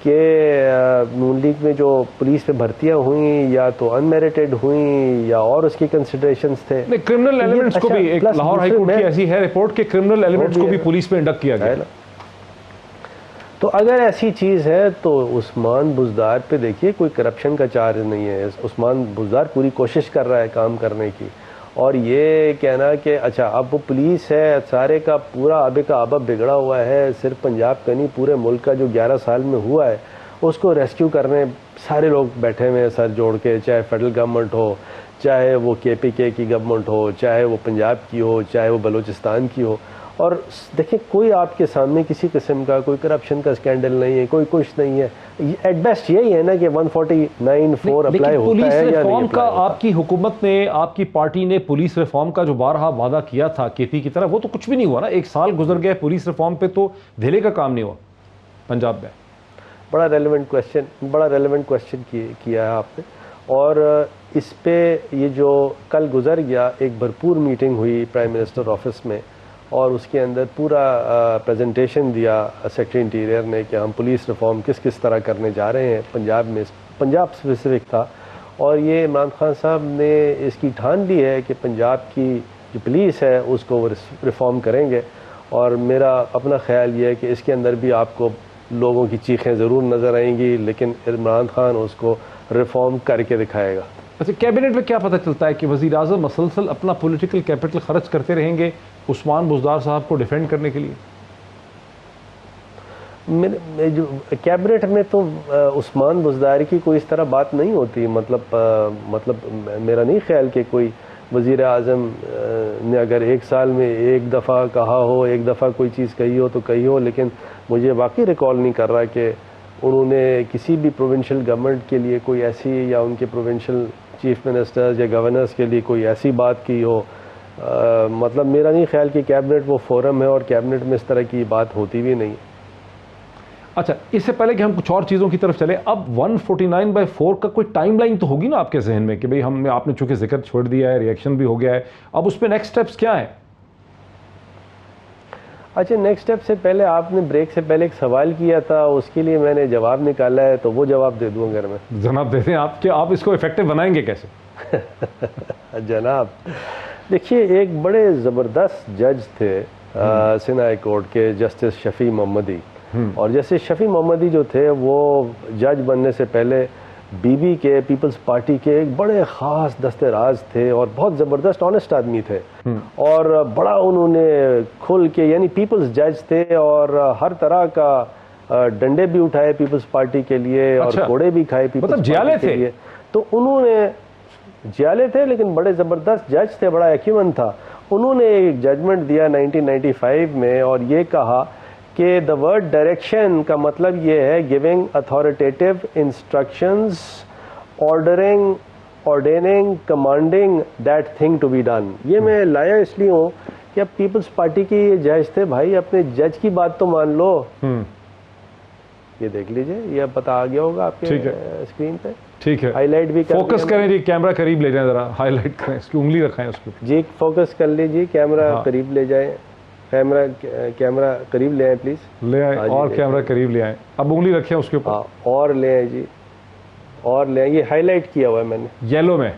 कि नून लीग में जो पुलिस में भर्तियाँ हुई या तो अनमेरिटेड हुई या और उसकी कंसिडरेशंस थे। क्रिमिनल एलिमेंट्स को भी एक लाहौर हाई कोर्ट की ऐसी है रिपोर्ट के क्रिमिनल एलिमेंट्स को भी पुलिस में इंडक्ट किया गया। तो अगर ऐसी चीज़ है तो उस्मान बुज़दार पे देखिए कोई करप्शन का चार्ज नहीं है। उस्मान बुज़दार पूरी कोशिश कर रहा है काम करने की, और ये कहना कि अच्छा अब वो पुलिस है, सारे का पूरा आबे का आबा बिगड़ा हुआ है, सिर्फ पंजाब का नहीं पूरे मुल्क का जो 11 साल में हुआ है उसको रेस्क्यू करने सारे लोग बैठे हुए हैं सर जोड़ के, चाहे फेडरल गवर्नमेंट हो, चाहे वो KPK की गवर्नमेंट हो, चाहे वो पंजाब की हो, चाहे वो बलूचिस्तान की हो। और देखिए, कोई आपके सामने किसी किस्म का कोई करप्शन का स्कैंडल नहीं है, कोई कुछ नहीं है। एट बेस्ट यही है ना कि 149(4) अप्लाई होता पुलिस है या रिफॉर्म नहीं का आपकी हुकूमत ने, आपकी पार्टी ने पुलिस रिफॉर्म का जो बारहा वादा किया था KP की तरह, वो तो कुछ भी नहीं हुआ ना। 1 साल गुजर गया पुलिस रिफॉर्म पे, तो धेले का काम नहीं हुआ पंजाब में। बड़ा रेलेवेंट क्वेश्चन किया है आपने। और इस पे ये जो कल गुजर गया, एक भरपूर मीटिंग हुई प्राइम मिनिस्टर ऑफिस में और उसके अंदर पूरा प्रेजेंटेशन दिया सेक्रेटरी इंटीरियर ने कि हम पुलिस रिफॉर्म किस किस तरह करने जा रहे हैं पंजाब में, पंजाब स्पेसिफिक था। और ये इमरान खान साहब ने इसकी ठान ली है कि पंजाब की जो पुलिस है उसको वो रिफॉर्म करेंगे। और मेरा अपना ख्याल ये है कि इसके अंदर भी आपको लोगों की चीखें ज़रूर नज़र आएंगी, लेकिन इमरान खान उसको रिफॉर्म करके दिखाएगा। अच्छा, कैबिनेट में क्या पता चलता है कि वज़ीर आज़म मसलसल अपना पॉलिटिकल कैपिटल खर्च करते रहेंगे उस्मान बुज़दार साहब को डिफेंड करने के लिए? मेरे जो कैबिनेट में तो उस्मान बुज़दार की कोई इस तरह बात नहीं होती। मतलब मेरा नहीं ख्याल कि कोई वज़ीर आज़म ने अगर 1 साल में 1 दफ़ा कहा हो, 1 दफ़ा कोई चीज़ कही हो तो कही हो, लेकिन मुझे वाकई रिकॉल नहीं कर रहा कि उन्होंने किसी भी प्रोविंशियल गवर्नमेंट के लिए कोई ऐसी, या उनके प्रोविंशियल चीफ मिनिस्टर्स या गवर्नर्स के लिए कोई ऐसी बात की हो। मतलब मेरा नहीं ख्याल कि कैबिनेट वो फोरम है और कैबिनेट में इस तरह की बात होती भी नहीं। अच्छा, इससे पहले कि हम कुछ और चीज़ों की तरफ चले, अब 149/4 का कोई टाइमलाइन तो होगी ना आपके जहन में कि भाई आपने चूंकि जिक्र छोड़ दिया है, रिएक्शन भी हो गया है, अब उस पर नेक्स्ट स्टेप्स क्या है? अच्छा, नेक्स्ट स्टेप से पहले आपने ब्रेक से पहले एक सवाल किया था, उसके लिए मैंने जवाब निकाला है, तो वो जवाब दे दूँ अगर मैं। जनाब दे दें। आप इसको इफेक्टिव बनाएंगे कैसे? जनाब देखिए, एक बड़े ज़बरदस्त जज थे सिंध हाई कोर्ट के, जस्टिस शफी मोहम्मदी। और जस्टिस शफी मोहम्मदी जो थे वो जज बनने से पहले बीबी के, पीपल्स पार्टी के एक बड़े ख़ास दस्ते राज थे और बहुत ज़बरदस्त ऑनेस्ट आदमी थे। और बड़ा उन्होंने खुल के, यानी पीपल्स जज थे और हर तरह का डंडे भी उठाए पीपल्स पार्टी के लिए और कोड़े भी खाए पीपल्स पार्टी के लिए। तो उन्होंने जियाले थे लेकिन बड़े ज़बरदस्त जज थे, बड़ा एक्यूमन था। उन्होंने एक जजमेंट दिया 1995 में और ये कहा कि द वर्ड डायरेक्शन का मतलब ये है giving authoritative instructions, ordaining, commanding that thing to be done. ये मैं लाया इसलिए हूँ कि अब पीपल्स पार्टी के ये जज थे, भाई अपने जज की बात तो मान लो। ये देख लीजिए, ये अब पता आ गया होगा आपके स्क्रीन पे। ठीक है, हाईलाइट भी फोकस करें जी, कैमरा करीब ले जाएं जरा, हाईलाइट करें, इसकी उंगली रखाएं उसके ऊपर जी, फोकस कर लीजिए, कैमरा करीब ले जाएं, कैमरा करीब ले आए प्लीज, ले आए, और कैमरा करीब ले आए, अब उंगली रखें उसके ऊपर, और ले आए जी, और ले आए, ये हाईलाइट किया हुआ है मैंने येलो में,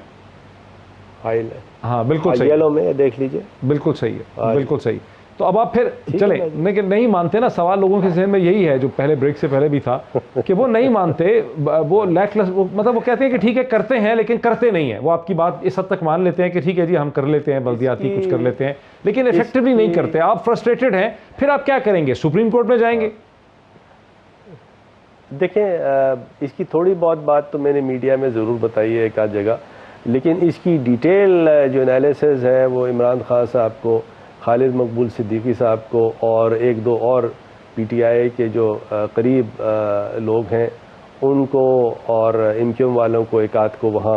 हाईलाइट, हाँ बिल्कुल सही, येलो में देख लीजिए, बिल्कुल सही है, बिल्कुल सही। तो अब आप फिर चले, लेकिन नहीं मानते ना, सवाल लोगों के जहन में यही है जो पहले ब्रेक से पहले भी था कि वो नहीं मानते, वो लैकलेस, मतलब वो कहते हैं कि ठीक है करते हैं लेकिन करते नहीं है। वो आपकी बात इस हद तक मान लेते हैं कि ठीक है जी हम कर लेते हैं, बल्दियाती कुछ कर लेते हैं, लेकिन इफेक्टिवली नहीं करते। आप फ्रस्ट्रेटेड हैं, फिर आप क्या करेंगे, सुप्रीम कोर्ट में जाएंगे? देखें, इसकी थोड़ी बहुत बात तो मैंने मीडिया में ज़रूर बताई है एक आध जगह, लेकिन इसकी डिटेल जो एनालिसिस है वो इमरान खान साहब को, खालिद मकबूल सिद्दीकी साहब को और एक दो और पीटीआई के जो करीब लोग हैं उनको और इमक्यूम वालों को, एक आध को वहाँ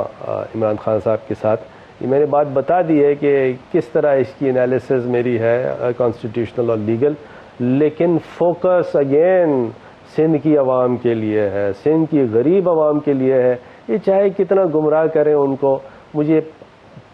इमरान खान साहब के साथ ये मैंने बात बता दी है कि किस तरह इसकी एनालिसिस मेरी है कॉन्स्टिट्यूशनल और लीगल, लेकिन फोकस अगेन सिंध की आवाम के लिए है, सिंध की गरीब आवाम के लिए है। ये चाहे कितना गुमराह करें उनको, मुझे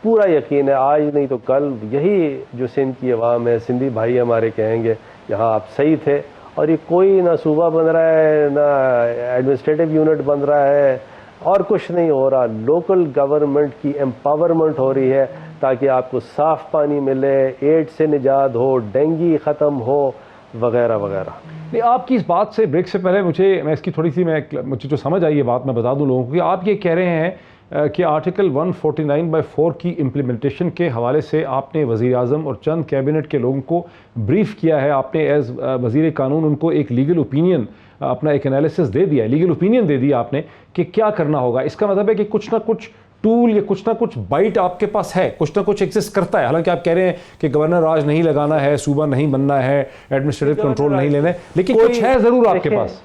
पूरा यकीन है आज नहीं तो कल यही जो सिंध की आवाम है, सिंधी भाई हमारे कहेंगे यहाँ आप सही थे, और ये कोई ना सूबा बन रहा है ना एडमिनिस्ट्रेटिव यूनिट बन रहा है और कुछ नहीं हो रहा, लोकल गवर्नमेंट की एम्पावरमेंट हो रही है ताकि आपको साफ पानी मिले, एड्स से निजात हो, डेंगू ख़त्म हो, वगैरह वगैरह। नहीं, आपकी इस बात से ब्रेक से पहले मैं इसकी थोड़ी सी मुझे जो समझ आई ये बात मैं बता दूं लोगों को कि आप ये कह रहे हैं कि आर्टिकल 149/4 की इम्प्लीमेंटेशन के हवाले से आपने वज़ीर आज़म और चंद कैबिनेट के लोगों को ब्रीफ किया है, आपने एज वज़ीर कानून उनको एक लीगल ओपिनियन, अपना एक एनालिसिस दे दिया है, लीगल ओपिनियन दे दिया आपने कि क्या करना होगा। इसका मतलब है कि कुछ ना कुछ टूल या कुछ ना कुछ बाइट आपके पास है, कुछ ना कुछ एग्जिस्ट करता है। हालांकि आप कह रहे हैं कि गवर्नर राज नहीं लगाना है, सूबा नहीं बनना है, एडमिनिस्ट्रेटिव कंट्रोल नहीं लेना है, लेकिन कुछ है ज़रूर आपके पास।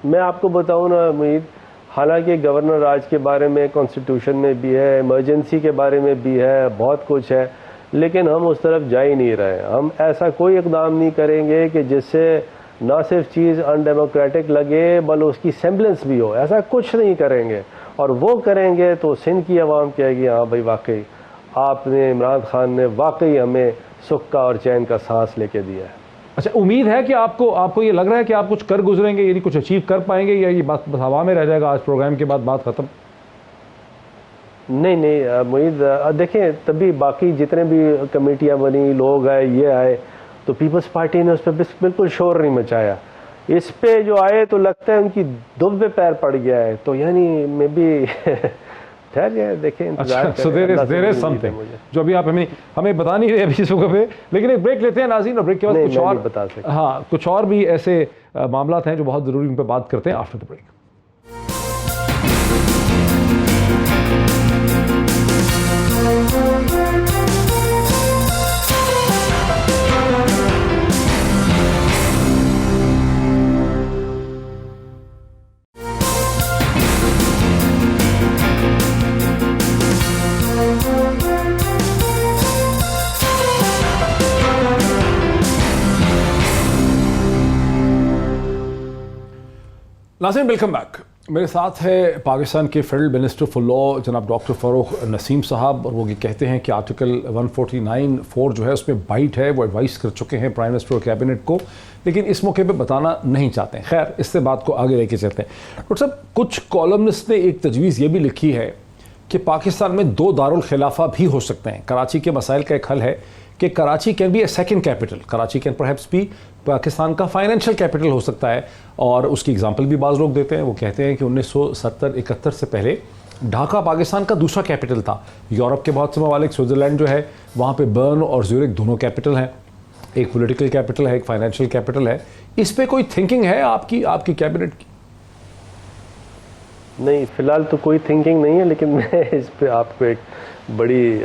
मैं आपको बताऊं ना मुईद, हालांकि गवर्नर राज के बारे में कॉन्स्टिट्यूशन में भी है, इमरजेंसी के बारे में भी है, बहुत कुछ है, लेकिन हम उस तरफ जा ही नहीं रहे। हम ऐसा कोई इकदाम नहीं करेंगे कि जिससे ना सिर्फ चीज़ अनडेमोक्रेटिक लगे बल्कि उसकी सेम्बलेंस भी हो, ऐसा कुछ नहीं करेंगे। और वो करेंगे तो सिंध की आवाम कहेगी हाँ भाई वाकई आपने, इमरान खान ने वाकई हमें सुख का और चैन का सांस लेके दिया है। अच्छा, उम्मीद है कि आपको ये लग रहा है कि आप कुछ कर गुजरेंगे, यदि कुछ अचीव कर पाएंगे, या ये बात बस हवा में रह जाएगा आज प्रोग्राम के बाद बात खत्म? नहीं मुईद, देखें तभी बाकी जितने भी कमेटियां बनी, लोग आए, ये आए, तो पीपल्स पार्टी ने उस पर बिल्कुल शोर नहीं मचाया। इस पे जो आए तो लगता है उनकी दुब पे पैर पड़ गया है, तो यानी मे भी ठहर जाए, देखें इंतजार करें। देयर इज समथिंग जो अभी आप हमें बता नहीं रहे अभी इस वक्त पे, लेकिन एक ब्रेक लेते हैं नाज़रीन, और ब्रेक के बाद कुछ और बता सकते, हाँ कुछ और भी ऐसे मामला हैं जो बहुत ज़रूरी, उन पर बात करते हैं आफ्टर द ब्रेक। नाज़रीन वेलकम बैक। मेरे साथ है पाकिस्तान के फेडरल मिनिस्टर फॉर लॉ जनाब डॉक्टर फ़ारूक नसीम साहब, और वो ये कहते हैं कि आर्टिकल 149(4) जो है उसमें बाइट है, वो एडवाइस कर चुके हैं प्राइम मिनिस्टर और कैबिनेट को, लेकिन इस मौके पे बताना नहीं चाहते हैं। खैर, इससे बात को आगे लेके चलते हैं। डॉक्टर साहब, कुछ कॉलमनिस्ट ने एक तजवीज़ ये भी लिखी है कि पाकिस्तान में 2 दारुल खिलाफा भी हो सकते हैं। कराची के मसाइल का एक हल है कि Karachi can be A second capital, Karachi can perhaps भी पाकिस्तान का फाइनेंशियल कैपिटल हो सकता है। और उसकी एग्जांपल भी बाज़ लोग देते हैं, वो कहते हैं कि 1970-71 से पहले ढाका पाकिस्तान का दूसरा कैपिटल था। यूरोप के बहुत से ममालिक, स्विट्ज़रलैंड जो है वहाँ पे बर्न और ज़्यूरिख दोनों कैपिटल हैं, एक पॉलिटिकल कैपिटल है, एक फाइनेंशियल कैपिटल है। इस पर कोई थिंकिंग है आपकी कैबिनेट की? नहीं, फ़िलहाल तो कोई थिंकिंग नहीं है, लेकिन मैं इस पर आपको एक बड़ी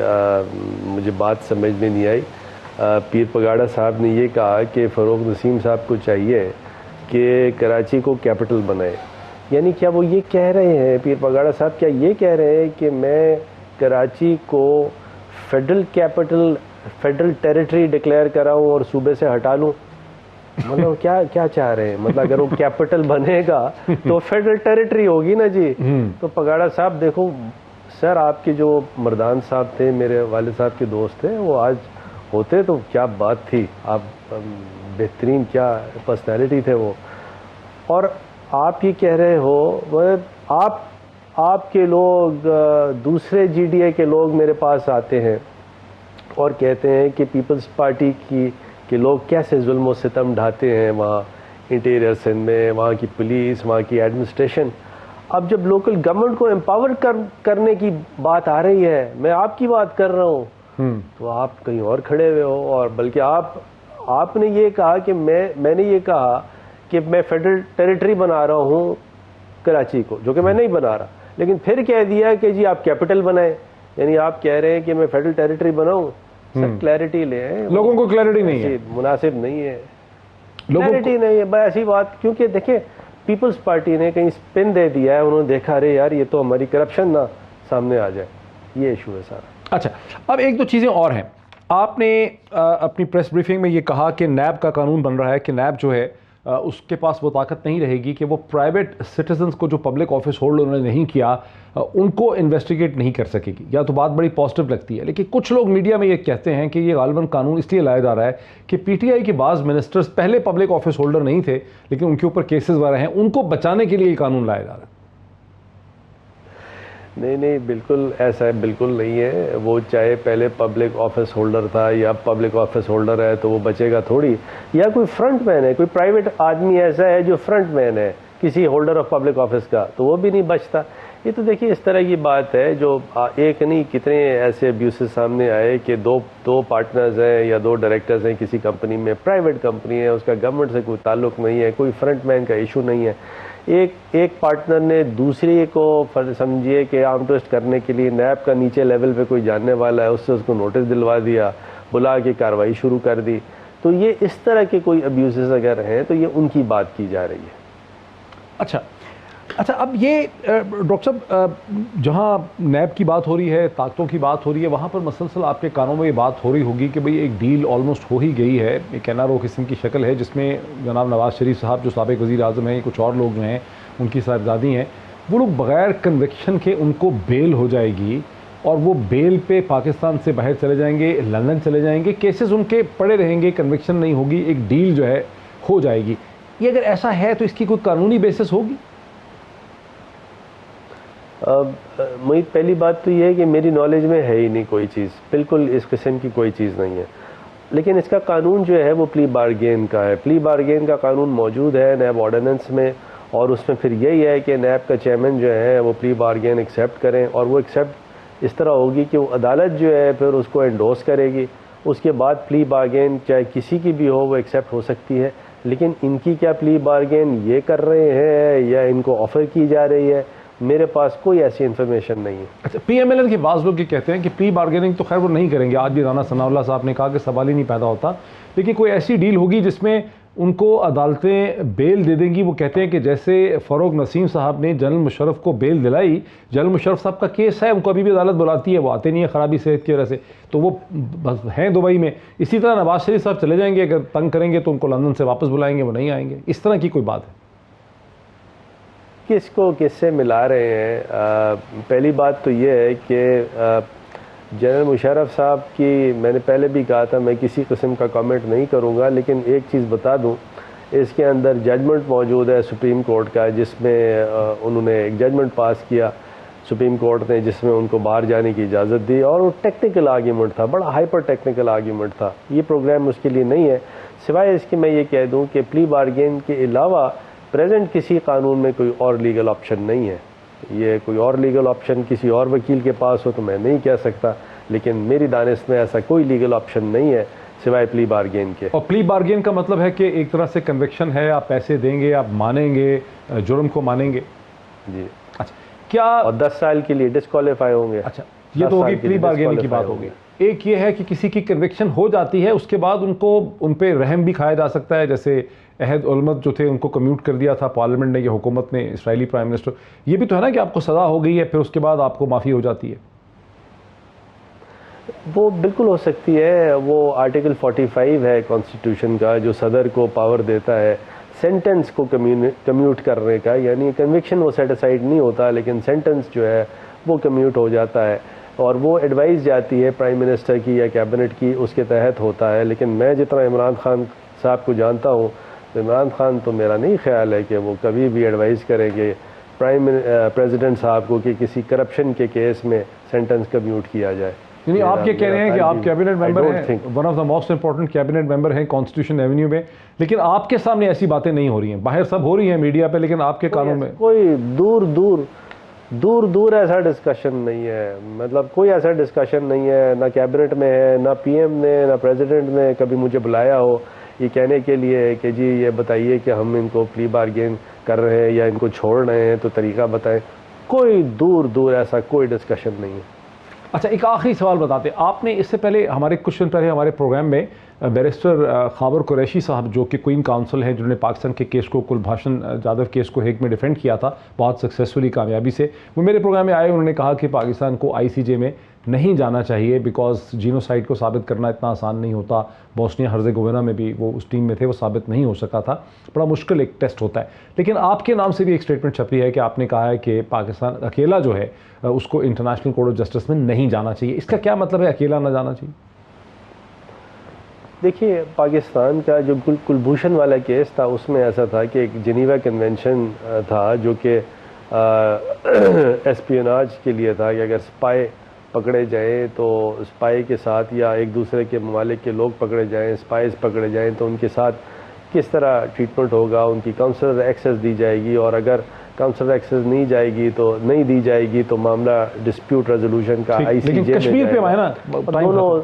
मुझे बात समझ में नहीं आई। पीर पगाड़ा साहब ने ये कहा कि फ़ारूक नसीम साहब को चाहिए कि कराची को कैपिटल बनाए, यानी क्या वो ये कह रहे हैं, पीर पगाड़ा साहब क्या ये कह रहे हैं कि मैं कराची को federal capital, federal territory declare कराऊं और सूबे से हटा लूं? मतलब क्या क्या चाह रहे हैं? मतलब अगर वो कैपिटल बनेगा तो फेडरल टेरिटरी होगी ना जी। तो पगाड़ा साहब देखो सर, आपके जो मर्दान साहब थे, मेरे वाले साहब के दोस्त थे, वो आज होते तो क्या बात थी। आप बेहतरीन क्या पर्सनैलिटी थे वो। और आप ये कह रहे हो आपके लोग, दूसरे जीडीए के लोग मेरे पास आते हैं और कहते हैं कि पीपल्स पार्टी के लोग कैसे जुल्म और सितम ढाते हैं वहाँ इंटीरियर सिंध में, वहाँ की पुलिस, वहाँ की एडमिनिस्ट्रेशन। अब जब लोकल गवर्नमेंट को एम्पावर करने की बात आ रही है, मैं आपकी बात कर रहा हूँ, तो आप कहीं और खड़े हुए हो। और बल्कि आपने ये कहा कि मैंने ये कहा कि मैं फेडरल टेरिटरी बना रहा हूँ कराची को, जो कि मैं नहीं बना रहा, लेकिन फिर कह दिया कि जी आप कैपिटल बनाए। यानी आप कह रहे हैं कि मैं फेडरल टेरिटरी बनाऊँ। सर क्लैरिटी ले, लोगों को क्लैरिटी नहीं है, मुनासिब नहीं है, क्लैरिटी नहीं है। बस ऐसी बात, क्योंकि देखिए पीपल्स पार्टी ने कहीं स्पिन दे दिया है, उन्होंने देखा अरे यार ये तो हमारी करप्शन ना सामने आ जाए, ये इशू है सारा। अच्छा, अब एक दो चीज़ें और हैं। आपने अपनी प्रेस ब्रीफिंग में ये कहा कि नैब का कानून बन रहा है कि नैब जो है उसके पास वो ताकत नहीं रहेगी कि वो प्राइवेट सिटीजन्स को जो पब्लिक ऑफिस होल्ड उन्होंने नहीं किया उनको इन्वेस्टिगेट नहीं कर सकेगी। या तो बात बड़ी पॉजिटिव लगती है, लेकिन कुछ लोग मीडिया में ये कहते हैं कि ये गालिबन कानून इसलिए लाया जा रहा है कि पीटीआई के बाज़ मिनिस्टर्स पहले पब्लिक ऑफिस होल्डर नहीं थे, लेकिन उनके ऊपर केसेस वगैरह हैं, उनको बचाने के लिए ये कानून लाया जा रहा है। नहीं, बिल्कुल ऐसा है, बिल्कुल नहीं है। वो चाहे पहले पब्लिक ऑफिस होल्डर था या पब्लिक ऑफिस होल्डर है तो वो बचेगा थोड़ी। या कोई फ्रंट मैन है, कोई प्राइवेट आदमी ऐसा है जो फ्रंट मैन है किसी होल्डर ऑफ पब्लिक ऑफिस का, तो वो भी नहीं बचता। ये तो देखिए इस तरह की बात है जो एक नहीं कितने ऐसे अब्यूसेस सामने आए कि दो पार्टनर्स हैं या दो डायरेक्टर्स हैं किसी कंपनी में, प्राइवेट कंपनी है, उसका गवर्नमेंट से कोई ताल्लुक नहीं है, कोई फ्रंट मैन का इशू नहीं है। एक पार्टनर ने दूसरे को समझिए कि आर्म ट्विस्ट करने के लिए नैब का नीचे लेवल पे कोई जानने वाला है, उससे उसको नोटिस दिलवा दिया, बुला के कार्रवाई शुरू कर दी। तो ये इस तरह के कोई अब्यूजेस अगर हैं तो ये उनकी बात की जा रही है। अच्छा, अब ये डॉक्टर साहब जहाँ नैब की बात हो रही है, ताकतों की बात हो रही है, वहाँ पर मसलसल आपके कानों में ये बात हो रही होगी कि भाई एक डील ऑलमोस्ट हो ही गई है, एक एनआरओ किस्म की शक्ल है जिसमें जनाब नवाज़ शरीफ साहब जो साबिक वज़ीर आज़म हैं, कुछ और लोग जो हैं उनकी साहबजादी हैं, वो लोग बग़ैर कन्विक्शन के उनको बेल हो जाएगी और वो बेल पे पाकिस्तान से बाहर चले जाएंगे, लंदन चले जाएंगे, केसेस उनके पड़े रहेंगे, कन्विक्शन नहीं होगी, एक डील जो है हो जाएगी। ये अगर ऐसा है तो इसकी कोई कानूनी बेसिस होगी? मोहित, पहली बात तो ये है कि मेरी नॉलेज में है ही नहीं कोई चीज़, बिल्कुल इस किस्म की कोई चीज़ नहीं है। लेकिन इसका कानून जो है वो प्ली बारगेन का है, प्ली बारगेन का कानून मौजूद है नैब ऑर्डिनेंस में, और उसमें फिर यही है कि नैब का चेयरमैन जो है वो प्ली बारगेन एक्सेप्ट करें, और वो एक्सेप्ट इस तरह होगी कि वो अदालत जो है फिर उसको एंडोर्स करेगी। उसके बाद प्ली बारगेन चाहे किसी की भी हो वो एक्सेप्ट हो सकती है। लेकिन इनकी क्या प्ली बारगेन ये कर रहे हैं या इनको ऑफ़र की जा रही है, मेरे पास कोई ऐसी इन्फॉर्मेशन नहीं है। अच्छा, पीएमएलएन के बाज़ लोग ये कहते हैं कि प्री बार्गेनिंग तो खैर वो नहीं करेंगे, आज भी राना सनाउल्लाह साहब ने कहा कि सवाल ही नहीं पैदा होता, लेकिन कोई ऐसी डील होगी जिसमें उनको अदालतें बेल दे देंगी। वो कहते हैं कि जैसे फ़ारूक नसीम साहब ने जनरल मुशर्रफ को बेल दिलाई, जनरल मुशर्रफ साहब का केस है, उनको अभी भी अदालत बुलाती है, वो आते नहीं है ख़राबी सेहत की वजह से, तो वो बस हैं दुबई में। इसी तरह नवाज शरीफ साहब चले जाएंगे, अगर तंग करेंगे तो उनको लंदन से वापस बुलाएंगे, वो नहीं आएंगे। इस तरह की कोई बात है? किसको किससे मिला रहे हैं? पहली बात तो ये है कि जनरल मुशर्रफ साहब की, मैंने पहले भी कहा था मैं किसी किस्म का कमेंट नहीं करूंगा, लेकिन एक चीज़ बता दूं, इसके अंदर जजमेंट मौजूद है सुप्रीम कोर्ट का, जिसमें उन्होंने एक जजमेंट पास किया सुप्रीम कोर्ट ने, जिसमें उनको बाहर जाने की इजाज़त दी, और वो टेक्निकल आर्ग्यूमेंट था, बड़ा हाइपर टेक्निकल आर्ग्यूमेंट था। ये प्रोग्राम उसके लिए नहीं है। सिवाय इसके मैं ये कह दूँ कि प्ली बारगेन के अलावा प्रेजेंट किसी कानून में कोई और लीगल ऑप्शन नहीं है। ये कोई और लीगल ऑप्शन किसी और वकील के पास हो तो मैं नहीं कह सकता, लेकिन मेरी दानिश में ऐसा कोई लीगल ऑप्शन नहीं है सिवाय प्ली बारगेन के। और प्ली बारगेन का मतलब है कि एक तरह से कन्विक्शन है, आप पैसे देंगे, आप मानेंगे, जुर्म को मानेंगे जी। अच्छा, क्या और 10 साल के लिए डिस्क्वालीफाई होंगे। अच्छा, ये तो होगी प्ली बारगेन की बात होगी। एक ये है कि किसी की कन्विक्शन हो जाती है, उसके बाद उनको उन पे रहम भी खाया जा सकता है, जैसे अहद उलमत जो थे उनको कम्यूट कर दिया था पार्लियामेंट ने, ये हुकूमत ने, इसराइली प्राइम मिनिस्टर। ये भी तो है ना कि आपको सज़ा हो गई है, फिर उसके बाद आपको माफ़ी हो जाती है। वो बिल्कुल हो सकती है। वो आर्टिकल 45 है कॉन्स्टिट्यूशन का, जो सदर को पावर देता है सेंटेंस को कम्यूट करने का, यानी कन्विक्शन वो सेट असाइड नहीं होता, लेकिन सेंटेंस जो है वो कम्यूट हो जाता है और वो एडवाइस जाती है प्राइम मिनिस्टर की या कैबिनेट की, उसके तहत होता है। लेकिन मैं जितना इमरान खान साहब को जानता हूँ, तो इमरान खान तो मेरा नहीं ख्याल है कि वो कभी भी एडवाइस करेंगे प्रेसिडेंट साहब को कि किसी करप्शन के केस में सेंटेंस कम्यूट किया जाए। यानी आप ये कह रहे हैं कि आप कैबिनेट मेंबर हैं, one of the most important cabinet member हैं कॉन्स्टिट्यूशन एवेन्यू में, लेकिन आपके सामने ऐसी बातें नहीं हो रही हैं, बाहर सब हो रही हैं मीडिया पे, लेकिन आपके कानून में कोई दूर दूर ऐसा डिस्कशन नहीं है। मतलब कोई ऐसा डिस्कशन नहीं है, ना कैबिनेट में है, ना पीएम ने, ना प्रेसिडेंट ने कभी मुझे बुलाया हो ये कहने के लिए कि जी ये बताइए कि हम इनको प्ली बार्गेन कर रहे हैं या इनको छोड़ रहे हैं तो तरीका बताएं। कोई दूर ऐसा कोई डिस्कशन नहीं है। अच्छा, एक आखिरी सवाल बताते, आपने इससे पहले कुछ दिन पहले हमारे प्रोग्राम में बैरिस्टर खाबर कुरैशी साहब, जो कि क्वीन काउंसिल हैं, जिन्होंने पाकिस्तान के केस को, कुलभूषण जाधव केस को हेग में डिफेंड किया था बहुत सक्सेसफुली, कामयाबी से, वो मेरे प्रोग्राम में आए। उन्होंने कहा कि पाकिस्तान को आईसीजे में नहीं जाना चाहिए बिकॉज जीनोसाइड को साबित करना इतना आसान नहीं होता। बोस्निया हर्जेगोविना में भी वो उस टीम में थे, वो साबित नहीं हो सका था, बड़ा मुश्किल एक टेस्ट होता है। लेकिन आपके नाम से भी एक स्टेटमेंट छपी है कि आपने कहा है कि पाकिस्तान अकेला जो है उसको इंटरनेशनल कोर्ट ऑफ जस्टिस में नहीं जाना चाहिए। इसका क्या मतलब है, अकेला ना जाना चाहिए? देखिए, पाकिस्तान का जो कुलभूषण वाला केस था उसमें ऐसा था कि एक जिनीवा कन्वेंशन था जो कि एस्पियोनाज के लिए था कि अगर स्पाई पकड़े जाएं तो स्पाई के साथ, या एक दूसरे के ममालिक के लोग पकड़े जाएं, स्पाइज पकड़े जाएं, तो उनके साथ किस तरह ट्रीटमेंट होगा, उनकी काउंसलर एक्सेस दी जाएगी, और अगर काउंसलर एक्सेस नहीं दी जाएगी तो मामला डिस्प्यूट रेजोल्यूशन का आईसीजे में कश्मीर पे है ना, दोनों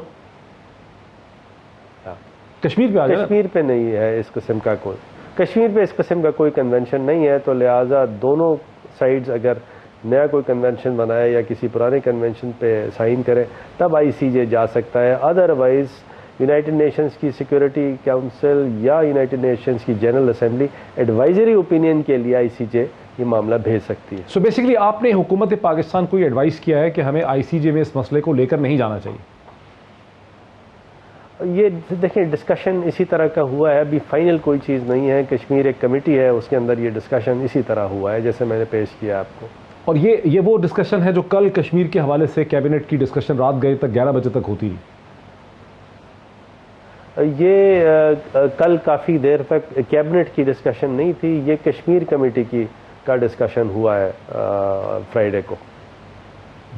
कश्मीर पे नहीं है इस किस्म का कोई, कश्मीर पे इस किस्म का कोई कन्वेंशन नहीं है। तो लिहाजा दोनों साइड्स अगर नया कोई कन्वेंशन बनाए या किसी पुराने कन्वेंशन पे साइन करें तब आईसीजे जा सकता है। अदरवाइज यूनाइटेड नेशंस की सिक्योरिटी काउंसिल या यूनाइटेड नेशंस की जनरल असेंबली एडवाइजरी ओपिनियन के लिए आईसीजे ये मामला भेज सकती है। सो बेसिकली आपने हुकूमत पाकिस्तान को ये एडवाइस किया है कि हमें आईसीजे में इस मसले को लेकर नहीं जाना चाहिए। ये देखें, डिस्कशन इसी तरह का हुआ है, अभी फाइनल कोई चीज़ नहीं है। कश्मीर एक कमेटी है, उसके अंदर ये डिस्कशन इसी तरह हुआ है जैसे मैंने पेश किया आपको। और ये वो डिस्कशन है जो कल कश्मीर के हवाले से कैबिनेट की डिस्कशन रात गए तक 11 बजे तक होती रही। ये कल काफ़ी देर तक कैबिनेट की डिस्कशन नहीं थी, ये कश्मीर कमेटी का डिस्कशन हुआ है फ्राइडे को।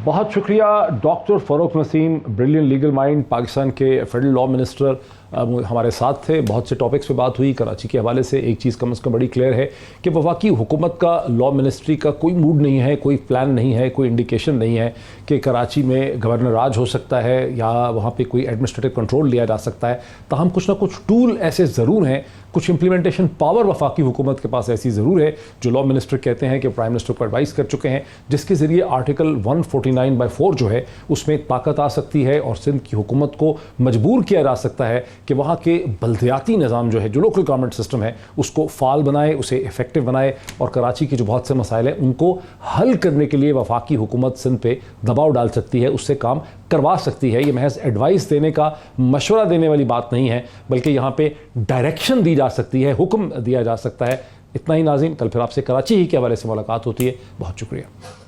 बहुत शुक्रिया doctor Farooq Naseem, brilliant legal mind, Pakistan के फेडरल लॉ मिनिस्टर, हमारे साथ थे। बहुत से टॉपिक्स पे बात हुई। कराची के हवाले से एक चीज़ कम से कम बड़ी क्लियर है कि वफाकी हुकूमत का, लॉ मिनिस्ट्री का कोई मूड नहीं है, कोई प्लान नहीं है, कोई इंडिकेशन नहीं है कि कराची में गवर्नर राज हो सकता है या वहाँ पे कोई एडमिनिस्ट्रेटिव कंट्रोल लिया जा सकता है। ताहम कुछ ना कुछ टूल ऐसे ज़रूर हैं, कुछ इंप्लीमेंटेशन पावर वफाकी हुकूमत के पास ऐसी ज़रूर है, जो लॉ मिनिस्टर कहते हैं कि प्राइम मिनिस्टर को एडवाइस कर चुके हैं, जिसके ज़रिए आर्टिकल 149/4 जो है उसमें ताकत आ सकती है और सिंध की हुकूमत को मजबूर किया जा सकता है कि वहाँ के बल्दियाती निज़ाम जो है, जो लोकल गवर्नमेंट सिस्टम है, उसको फाल बनाए, उसे इफेक्टिव बनाए, और कराची के जो बहुत से मसाइल हैं उनको हल करने के लिए वफाकी हुकूमत सिंध पे दबाव डाल सकती है, उससे काम करवा सकती है। ये महज एडवाइस देने का, मशवरा देने वाली बात नहीं है, बल्कि यहाँ पे डायरेक्शन दी जा सकती है, हुक्म दिया जा सकता है। इतना ही नाज़रीन, कल फिर आपसे कराची ही के हवाले से मुलाकात होती है। बहुत शुक्रिया।